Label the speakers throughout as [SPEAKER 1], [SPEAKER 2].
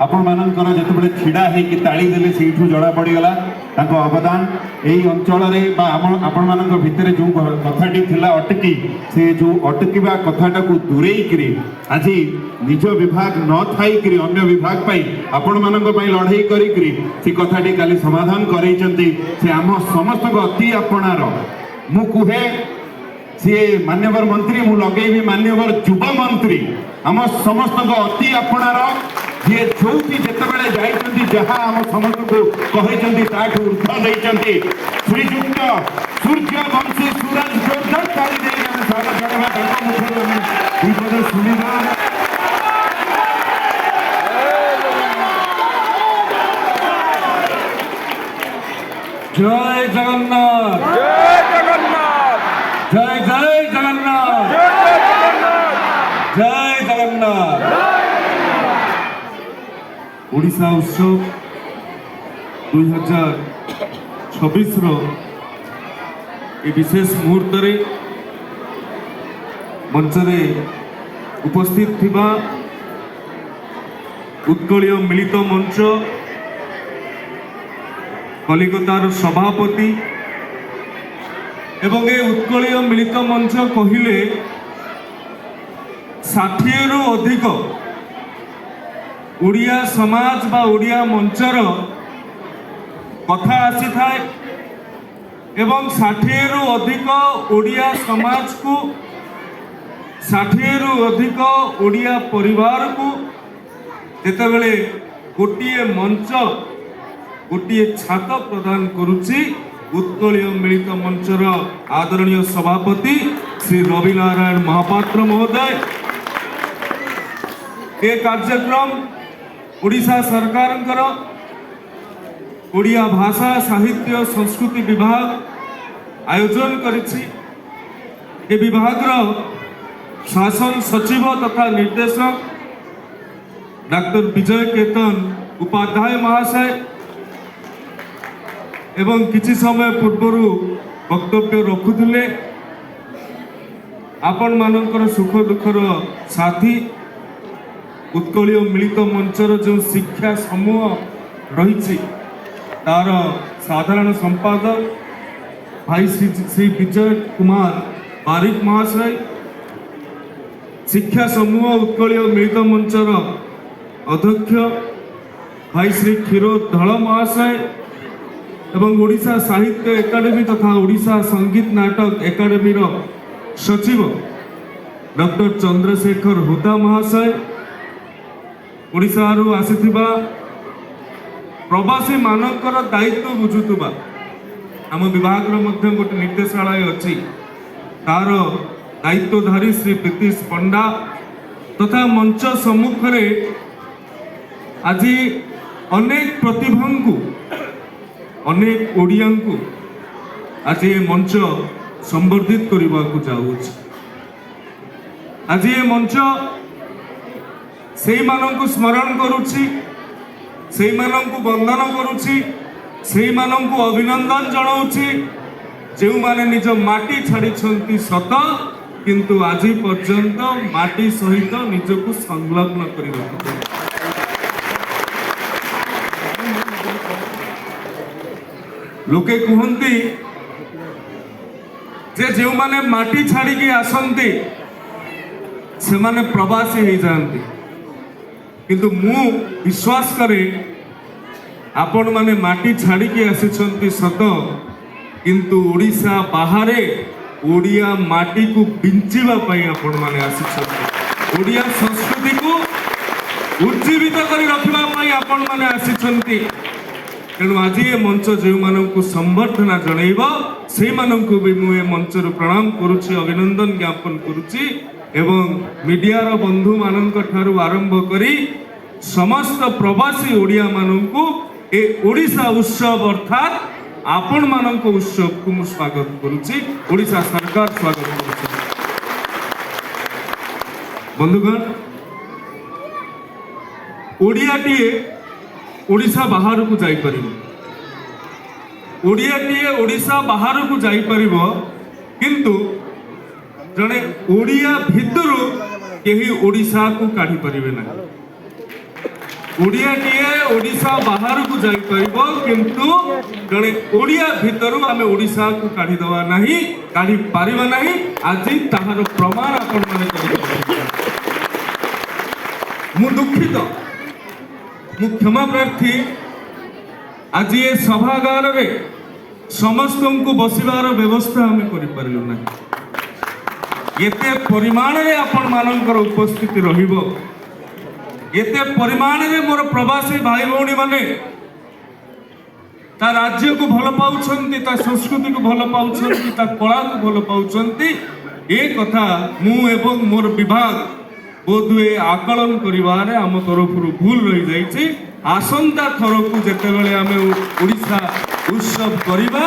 [SPEAKER 1] आपण मानकर जिते छिड़ा होगी ताली देले से जना पड़गला अवदान यही अंचल आपण मान भितर जो कथाटी थिला अटकी से जो अटकिबा कथाटा को दूरेई आज निज विभाग न थाई अन्य विभाग पाई आपण मान लड़ाई करी से कथाटी काली समाधान करैचंती से आम समस्त अति आपणार मु कुहे सी मान्यवर मंत्री मु लगेबी मान्यवर युवा मंत्री आम समस्त अति आपणार जी जो जिते जाइए जहाँ आम समस्त को कहते ऊर्ध देते श्रीजुक्त सूर्यवंशी सूरज जोरदार ताली देके आम स्वागत जनाबा मुखर शुणा जय जगन्नाथ
[SPEAKER 2] जय जगन्नाथ
[SPEAKER 1] जय जय जगन्नाथ
[SPEAKER 2] जय जगन्नाथ
[SPEAKER 1] जय जगन्नाथ ओडिशा उत्सव 2026 रो ए विशेष मुहूर्त रे मंच रे उपस्थित थिबा उत्कलीय मिलित मंच कलिकतार सभापति एवं ए उत्कलीय मिलित मंच कहिले 60 रु अधिक ओडिया समाज बा ओडिया मंचर कथा आसी थाए एवं 60 रु अधिक ओडिया समाज को 60 रु अधिक ओडिया परिवार को जेतेबेले गोटिए मंच गोटिए छात प्रदान करुची उत्कलीय मिलित मंचर आदरणीय सभापति श्री रवि नारायण महापात्र महोदय ए कार्यक्रम ओडिशा सरकार ओडिया भाषा साहित्य संस्कृति विभाग आयोजन करिछि। ए विभाग शासन सचिव तथा निर्देशक डॉक्टर विजय केतन उपाध्याय महाशय एवं किछि समय पूर्वर वक्तव्य रखुथिले आपण मानकर सुख दुखर साथी उत्कलीय मिलित मंचर जो शिक्षा समूह रही तार साधारण संपादक भाई श्री विजय कुमार बारिक महाशय शिक्षा समूह उत्कलीय मिलित मंचर अध्यक्ष भाई श्री क्षीरोद धल महाशय एवं ओडिशा साहित्य एकाडेमी तथा ओडिशा संगीत नाटक एकाडेमी सचिव डॉक्टर चंद्रशेखर हुदा महाशय ओडिशा आसीथिबा प्रवासी मानकर दायित्व बुझुतुबा आम विभाग मध्य गोटे निर्देशालय अच्छी तार दायित्वधारी श्री प्रीतिश पंडा तथा मंच सम्मुख रे आज अनेक प्रतिभा को अनेक ओडिया को आज ये मंच संवर्धित करने को जाऊँच। आज ये मंच से मानक स्मरण करुछि से मानक वंदन करुछि से मानक अभिनंदन जनाऊछि जो माने निज माटी छाड़ी सत किंतु आज पर्यंत माटी सहित निजको संलग्न कर रखिते। लोके कहते जे जो माने माटी छाड़ी के आसंती से माने प्रवासी हो जाती किंतु मु विश्वास करे आपण माने माटी छाड़ी के आसी सत किंतु ओडिशा बाहरे ओडिया माटी को बिंचिबा पई आपण माने आसी ओडिया संस्कृति को उज्जीवित करी रखिबा पई आपण माने आसी तेणु आज ये मंच जो मानक संबर्धना जनइब से मानक भी मुझे मंच प्रणाम करुच्ची अभिनंदन ज्ञापन करुच्ची एवं मीडियार बंधु मानक ठारू आरंभ करी समस्त प्रवासी ओडिया मानकु ए ओडिशा उत्सव अर्थात आपण मानक उत्सव को मु स्वागत करुच्ची ओडिशा सरकार स्वागत करुच्ची। बंधुगण ओडियाटीए ओडिशा बाहर को जाई परिबो ओडियाटीए ओडिशा बाहर को जाई परिबो किंतु जने ओडिया भितरु केही ओडिशा को काढी परिबे ना ओडियाटीए ओडिशा बाहर को जाई परिबो किंतु जड़े ओडिया भितरु आमे ओडिशा को काढ़ी दवा नहीं काढ़ी पारिबा नहीं आज ताहार प्रमाण आपण माने करि मु दुखित मु क्षमा प्रार्थी आज ये सभागार रे समस्त को बसिबार व्यवस्था आमे करि पारिलु नहीं एते परिमाण रे आपण मानकर उपस्थिति रहिबो एते परिमाण रे मोर प्रवासी भाई भौणी माने ता राज्य को भल पाउछंती ता संस्कृति को भल पाउछंती ता कला को भल पाउछंती ए कथा मु एवं मोर विभाग बोधुए आकलन करिवारे आम तरफ भूल रही जाइछि आसंता थर को जेते बेले आमे ओडिशा उत्सव करिबा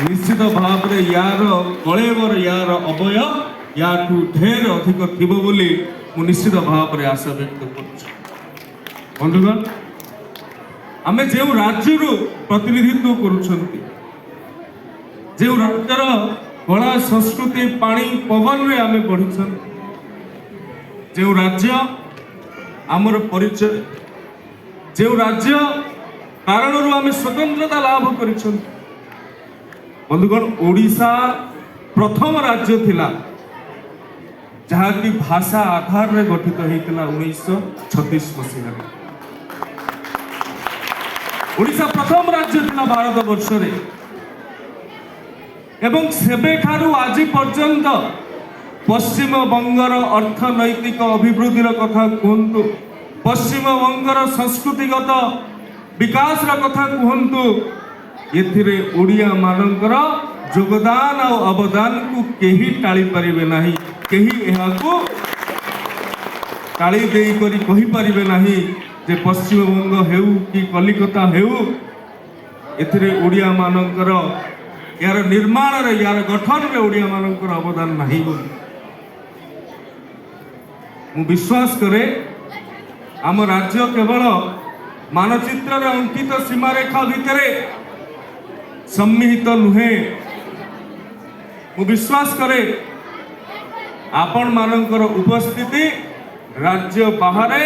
[SPEAKER 1] निश्चित भाव रे यार कलेवर यार अवय याठू ढेर अधिक थिबो बोली मु निश्चित भाव रे आशा व्यक्त करूछु बंधुगण आमे जे राज्य प्रतिनिधित्व करूछंती जे राज्यर कला संस्कृति पानी पवन रे आमे बढ़िछंती जे राज्य आमर परिचय जे राज्य कारणरू आमे स्वतंत्रता लाभ करिछंती बंधुगण ओडिशा प्रथम राज्य थिला जहाँ की भाषा आधार रे गठित होइतिला 1936 मसीहा ओडिशा प्रथम राज्य थिला भारत वर्ष रे एवं सेबे ठारू आज पर्यंत पश्चिम बंगर अर्थनैतिक अभिवृद्धिर कथा कहतु पश्चिम बंगर संस्कृतिगत विकास कथा कहतु एथिरे ओडिया मानकर योगदान और अवदान को केही टाली परिबे नहीं केही एहाको टाली देई करी कहि परिबे नहीं जे पश्चिम बंग हेउ कि कलिकता हेउ एथिरे ओडिया मानकर यार निर्माण रे यार गठन रे ओडिया मानकर अवदान नहीं बोली मु विश्वास करे आम राज्य केवल मानचित्र रे अंकित सीमा रेखा भितरे सम्मिलित नुहे मु विश्वास करे आपण मानकर उपस्थिति राज्य बाहरे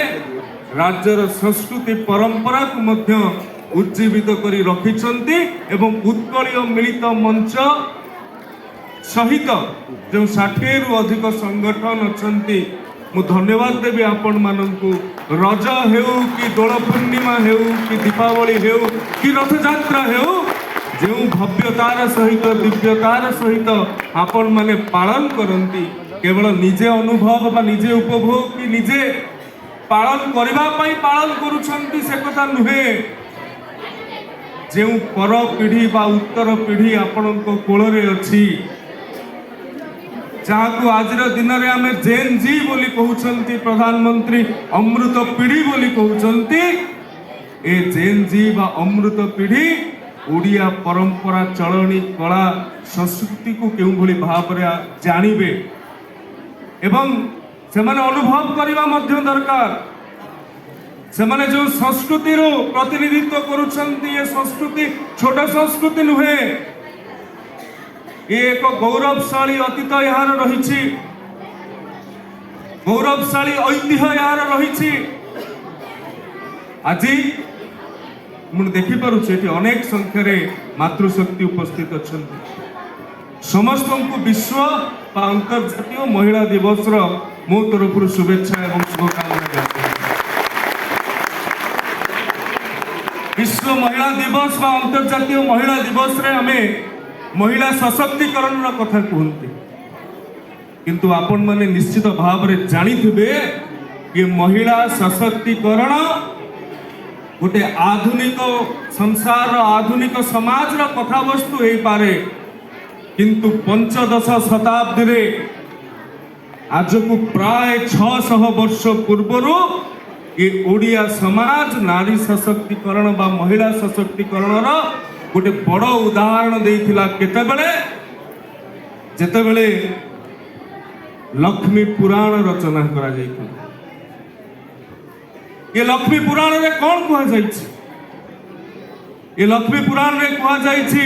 [SPEAKER 1] राज्यर संस्कृति परंपरा को मध्य उज्जीवित करी रखिछंती एवं उत्कलीय मिलित मंच सहित जो 60 रु अधिक संगठन अछंती मु धन्यवाद देवी आपण माननकु रज हेउ कि दोल पूर्णिमा हेउ कि दीपावली हेउ कि रथ यात्रा हेउ जो भव्यतार सहित दिव्यतार सहित आपण माने पालन करंती केवल निजे अनुभव बा निजे उपभोग कि निजे पालन करबा पई पालन करूछंती से कथा नुहे जो पर पीढ़ी बा उत्तर पीढ़ी आपणको कोल रे अछि जहाँ को आज दिन रे आमे जेन जी बोली कहउछंती प्रधानमंत्री अमृत पीढ़ी बोली कहउछंती ए जेन जी बा अमृत पीढ़ी ओडिया परंपरा चलनी कला संस्कृति को केउ भली भाव रे जानिबे एवं से माने अनुभव करबा मध्य दरकार से माने जो संस्कृति रो प्रतिनिधित्व करूछंती ये संस्कृति छोट संस्कृति नुहे एक गौरवशाली अतीत यार रही गौरवशाली ऐतिह्य यार रही आज मु देखि पारुछि एठी अनेक संख्या रे मातृशक्ति उपस्थित अछंती समस्त को विश्व बा अंतर्जातीय महिला दिवस रो मो तरफ शुभेच्छा एवं शुभकामना विश्व महिला दिवस बा अंतर्जातीय महिला दिवस रे हमें महिला सशक्तिकरण कथा कहते किंतु आपण माने निश्चित भाव रे जानिथिबे कि महिला सशक्तिकरण गोटे आधुनिक संसार आधुनिक समाज रो कथा वस्तु हे पारे किंतु पंचदश शताब्दी रे आज को प्राय 600 वर्ष पूर्व ये ओडिया समाज नारी सशक्तिकरण बा महिला सशक्तिकरण रो गोटे बड़ उदाहरण देइथिला केतेबेले जेतेबेले लक्ष्मी पुराण रचना करा जाइथिला ये लक्ष्मी पुराण रे कौन कहा जाइछि ये लक्ष्मी पुराण रे कहा जाइछि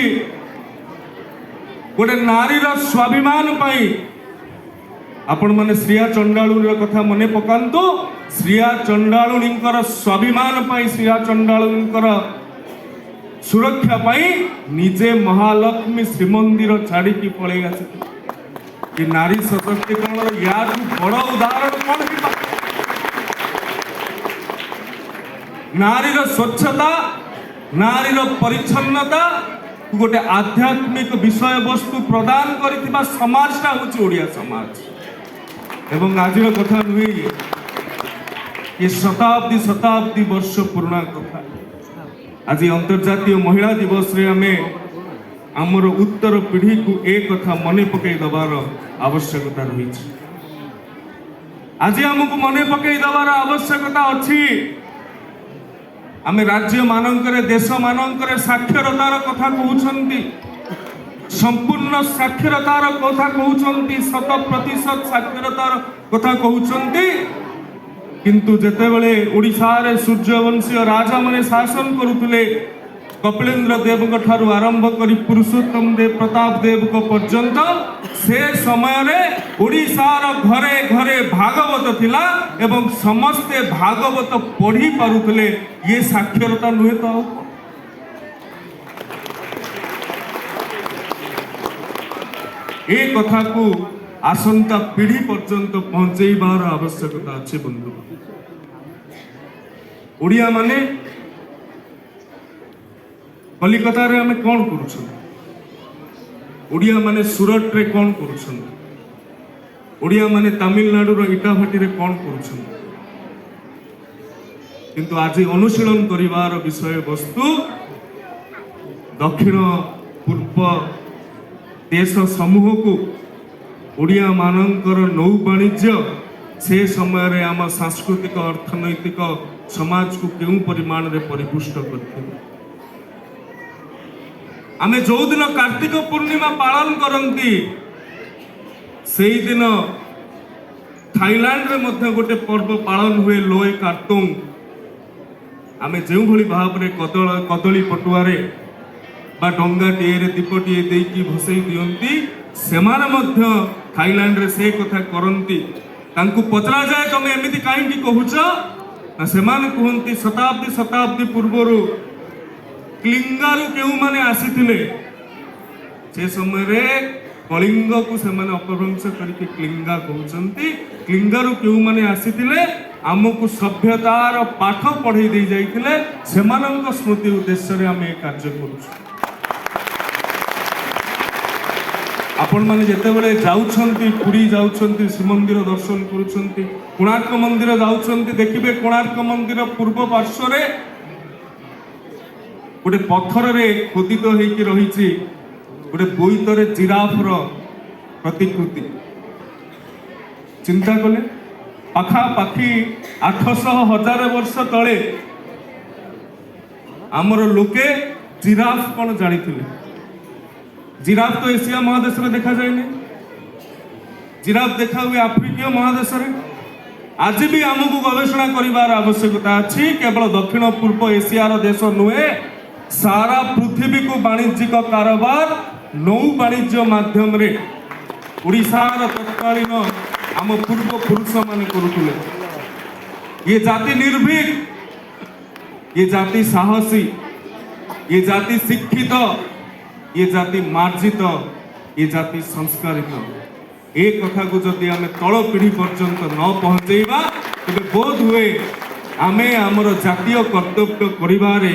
[SPEAKER 1] गोटे नारी रो स्वाभिमान पाई आपण माने श्रिया चंडाळुनीर कथा मने पकांतु श्रिया चंडाळुनींकर स्वाभिमान पाई श्रिया चंडाळुनींकर सुरक्षा पाई निजे महालक्ष्मी श्रीमंदिर छाड़ी पलि आसी कि नारी सशक्तिकरण या बड़ उदाहरण कौन है? नारीर स्वच्छता नारीर परिच्छन्नता गोटे आध्यात्मिक विषय वस्तु प्रदान करिथिबा समाजटा होछि ओडिया समाज। एवं आजिर कथा नुहे ये शताब्दी शताब्दी वर्ष पुराना कथा। आज अंतर्जातीय महिला दिवस रे आमे आमर उत्तर पीढ़ी को एक कथा मने पकई दबार आवश्यकता रही। आज आमको मने पकई दबार आवश्यकता अच्छी। आमे राज्य मानकरे देश मानकरे साक्षरतार कथा कहउछंती, संपूर्ण साक्षरतार कथा कहउछंती, 100% साक्षरतार कथा कहउछंती, किंतु जेतेबेले ओडिशा रे सूर्यवंशी राजा माने शासन करुतले कपिलेन्द्र देव ठारू आरंभ करी पुरुषोत्तम देव प्रताप देव को पर्यंत से समय रे ओडिशार घरे घरे भागवत थिला एवं समस्ते भागवत पढ़ी पारुतले। ये साक्षरता नुहे तो ए कथा को आसंता पीढ़ी पर्यंत पहुंचेबार आवश्यकता अच्छे। बंधु ओडिया माने कलिकता रे हमें कौन करुछन, ओडिया माने सूरत रे कौन करुछन, ओडिया माने तमिलनाडु रो इटाभाटी रे कौन करुछन, किंतु आज अनुशीलन करिवार विषय वस्तु दक्षिण पूर्व देश समूह को ओडिया मानकर नौ वाणिज्य से समय रे आम सांस्कृतिक अर्थनैतिक समाज को केउ परिमाण रे परिपुष्ट करथिले। आमे जो दिन कार्तिक पूर्णिमा पालन करती से दिन थाईलैंड रे मध्य गोटे पर्व पालन हुए लोए कार्तुंग। आमे जो भली भाव रे कदली पटुआरे बा डंगाटीए दीपटीए देकी भसई दियंती सेमाने मध्य थाईलैंड रे से कथा करंती। तांकु पचरा जाए तमे एमिति काहेकि कहूछ ना सेमाने कहंती शताब्दी शताब्दी पूर्वरु क्लिंगारू केउ माने आसीथिले से समय रे कलिंग को से माने अपभ्रंश करके क्लिंगा कहउचंती। क्लिंगारू केउ माने आसीथिले आमको सभ्यतार पाठ पढ़ई दे जाइथिले सेमानंक स्मृति उद्देश्य रे आमे कार्य करूछु। आपण माने जेतेबेले जाउछंती पुरी जाउछंती श्रीमंदिर दर्शन करूछंती कोणार्क मंदिर जाउछंती देखिबे कोणार्क मंदिर पूर्व पार्श्व रे गोटे पत्थर रे खोदित होइकी रहिछि गोटे बोइतरे जिराफर प्रतिकृति। चिंता कले पाखापाखि 800,000 वर्ष तले आमर लोके जिराफ कौन जानिथिले? जिराफ तो एशिया महादेश रे देखा जाए नहीं, जिराफ देखा हुए आफ्रिकीय महादेश रे। आज भी आमको गवेषणा करिवार आवश्यकता अछि। केवल दक्षिण पूर्व एशियार देश नुहे सारा पृथ्वी को वाणिज्यिक कारोबार नौ वाणिज्य माध्यम रे ओडिशार तत्कालीन आम पूर्व पुरुष माने करुतले। ये जाति निर्भीक, ये जाति साहसी, ये जाति शिक्षित, ये जाति मार्जित, ये जाति संस्कारित। एक कथा को जदि आमे तल पीढ़ी पर्यंत न पहुंचेबा तबे बोध हुए आमे आमर जातीय कर्तव्य करिबारे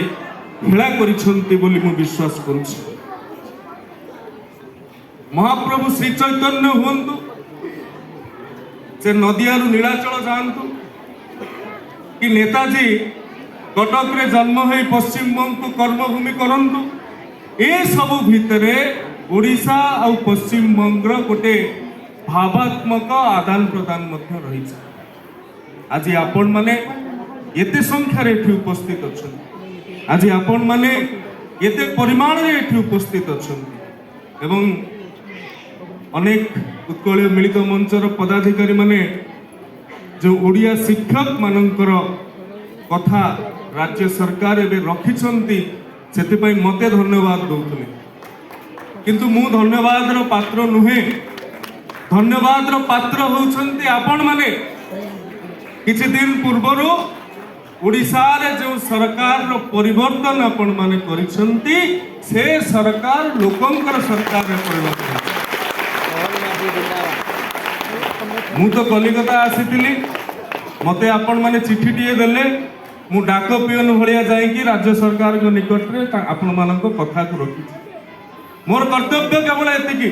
[SPEAKER 1] हेला करिसंती बोली मु विश्वास करूछि। महाप्रभु श्री चैतन्य हुंतु से नदियारू नीलाचल जातु कि नेताजी कटक रे जन्म हो पश्चिम बंग को कर्मभूमि करंतु। ए सब भितरे ओडिशा और पश्चिम बंगर गोटे भावात्मक आदान प्रदान मध्य रही। आज आपण माने एते संख्यार एठी उपस्थित अछन, आज आपण माने एते परिमाण रे एठी उपस्थित अछन एवं अनेक उत्कलीय मिलित मंचर पदाधिकारी माने जो ओडिया शिक्षक मानकर कथा राज्य सरकार एबे रखिछंती सेतिपई मते धन्यवाद दउतले। किंतु मु धन्यवाद रो पात्र नुहे। धन्यवाद पात्र होउछंती आपण माने किछि दिन पूर्वरु ओडिशा रे जो सरकार रो परिवर्तन आपण माने करिसंती से सरकार लोकंकर सरकार रे परिवर्तन। मु तो कलिकता आसीथिली मते आपण माने चिठी टिए देले मु डाक पियन भलिया जाई कि राज्य सरकार को निकट रे आपण मानको कथा को रखी मोर कर्तव्य केवल एतिकी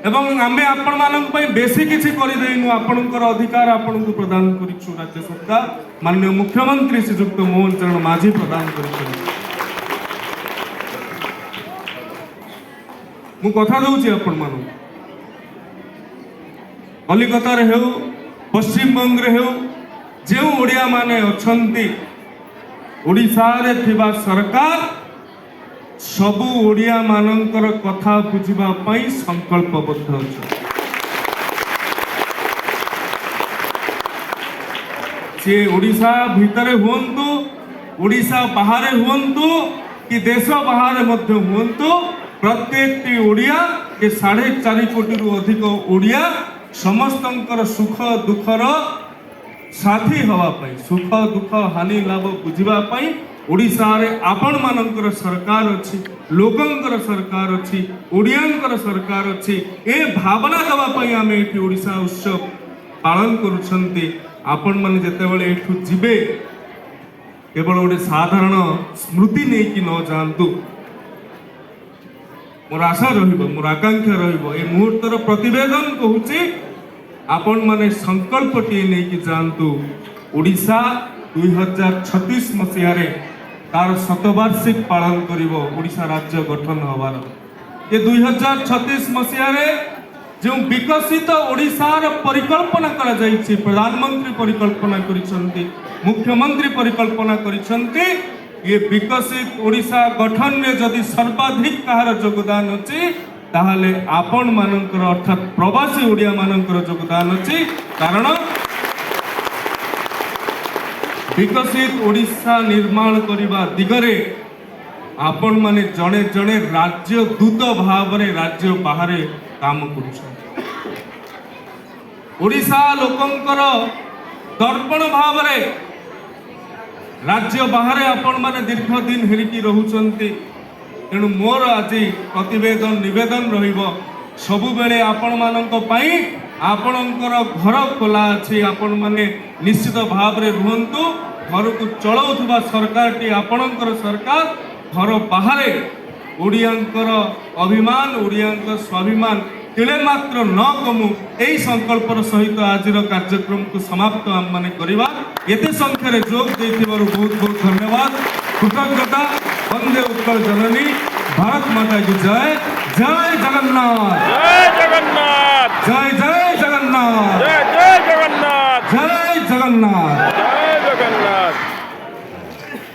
[SPEAKER 1] एवं आमे आपण मानक पई बेसी किछि करि देइनु आपणकर अधिकार आपणको प्रदान करिछु राज्य सरकार माननीय मुख्यमंत्री श्रीयुक्त मोहन चरण माझी प्रदान करिछु। मु कथा दउछि आपण मानक कलिकता रे हेउ पश्चिम बंग रे हेउ जे ओडिया माने अछंती ओडिशा रे थिबा सरकार सबु ओडिया मानकर कथा बुझिबा पई संकल्पबद्ध अछि। से ओडिशा भितरे हुंतु ओडिशा बाहर हुंतु कि देश बाहर मध्य हुंतु प्रत्येक ओडिया के 4.5 कोटी रु अधिक ओडिया समस्तंकर सुख दुखर साथी हवा पई सुख दुख हानि लाभ बुझिबा पई ओडिशा रे आपण मानकर सरकार अछि लोकंकर सरकार अछि ओडियांकर सरकार अछि ए भावना दवा पई आमे एठी ओडिशा उत्सव पालन करूछंती। आपण माने जेते बेले एठु जिबे केवल ओडे साधारण स्मृति नै कि न जानतु मोर आशा रहिबो मोर आकांक्षा रहिबो ए मुहूर्तर प्रतिवेदन कहूची आपण माने संकल्प टी नै कि जानतु ओडिशा 2036 मसिया रे तार शतवार्षिक पालन करिवो ओडिशा राज्य गठन हवार ये 2036 मसिया रे जो विकसित ओडिशार परिकल्पना करा जाइछि प्रधानमंत्री परिकल्पना करिसंती मुख्यमंत्री परिकल्पना करिसंती ये विकसित ओडिशा गठन रे जदि सर्वाधिक कहार योगदान अछि ताहले आपण मानकर अर्थात प्रवासी ओडिया मानकर योगदान अछि कारण विकसित ओडिशा निर्माण करिबा दिगरे आपण माने जणे जणे राज्य दूत भाव रे राज्य बाहर काम करूछन ओडिशा लोकंकर दर्पण भाव रे राज्य बाहर आपण माने दीर्घ दिन हेरिकी रहुचंती तेणु मोर आज प्रतिवेदन निवेदन रहिबो सबु बेले आपण मानक पई आपणकर घर खोला अछि आपण माने निश्चित भाव रे रुहंतु घर को चलाउथबा सरकार टी आपणकर सरकार घर बाहर ओडियांकर अभिमान ओडियांकर स्वाभिमान तिले मात्र न कमु एई संकल्पर सहित आजिर कार्यक्रम को समाप्त आम माने करिबा एते संख्या रे जोग देथिबारु बहुत बहुत धन्यवाद कृतज्ञता। वंदे उत्कल जननी भारत माता की जय जय जगन्नाथ
[SPEAKER 2] जय जगन्नाथ
[SPEAKER 1] जय जय जगन्नाथ
[SPEAKER 2] जय जय जगन्नाथ
[SPEAKER 1] जय जगन्नाथ।